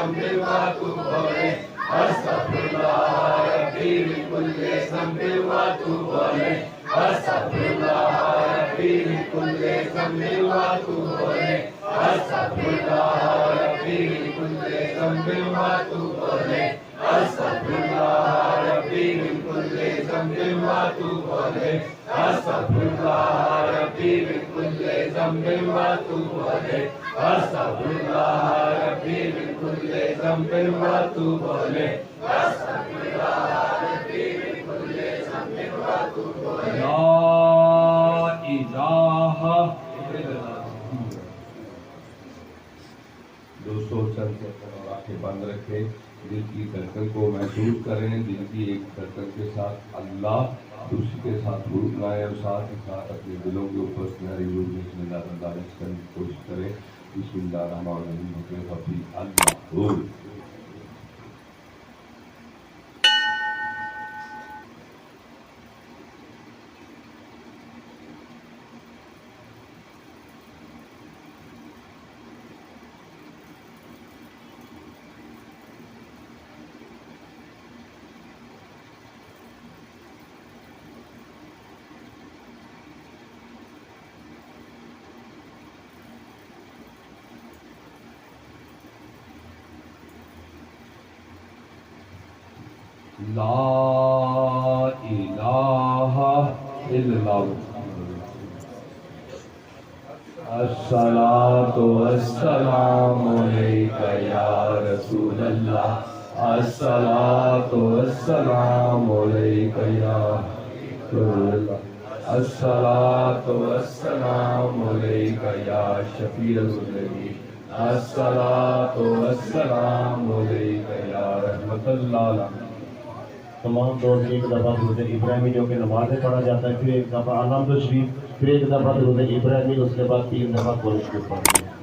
ज़ंबिन व अतूबु अलैह अस्तगफिरुल्लाह रब्बी मिन कुल्लि ज़ंबिन व अतूबु अलैह अस्तगफिरुल्लाह रब्बी मिन कुल्लि ज़ंबिन व अतूबु अलैह अस्तगफिरुल्लाह रब्बी मिन कुल्लि ज़ंबिन व अतूबु अलैह अस्तगफिरुल्लाह रब्बी मिन कुल्लि ज़ंबिन व अतूबु अलैह अस्तगफिरुल्लाह रब्बी मिन कुल्लि ज़ंबिन व अतूबु अलैह अस्तगफिरुल्लाह रब्बी मिन कुल्लि ज़ंबिन व अतूबु अलैह अस्तगफिरुल्लाह रब्बी मिन कुल्लि ज़ंबिन व अतूबु अलैह ला इलाहा इल्लल्लाह। दोस्तों चल के और आंखें बंद रखें, दिल की धड़कन को महसूस करें। दिल की एक धड़कन के साथ अल्लाह, दूसरी के साथ रूह लाएं और साथ ही साथ अपने दिलों के ऊपर सुनहरी रूह में बिस्मिल्लाह करने की कोशिश करें। बिस्मिल्लाहिर्रहमानिर्रहीम अल्लाह। ला इलाहा इल्लल्लाह। अस्सलातु वस्सलामु अलैका या रसूलल्लाह। अस्सलातु वस्सलामु अलैका या रसूलल्लाह। अस्सलातु वस्सलामु अलैका या शफीअल मुज़निबीन। अस्सलातु वस्सलामु अलैका या रहमतुल आलमीन। तमाम दौर से एक दफ़ा दुरूद इब्राहिमी जो कि नमाज में पढ़ा जाता है, फिर एक दफ़ा अलहम्दुलिल्लाह शरीफ, फिर एक दफ़ा दुरूद इब्राहिमी, उसके बाद 3 दफ़ा कुरान शरीफ पढ़ते हैं।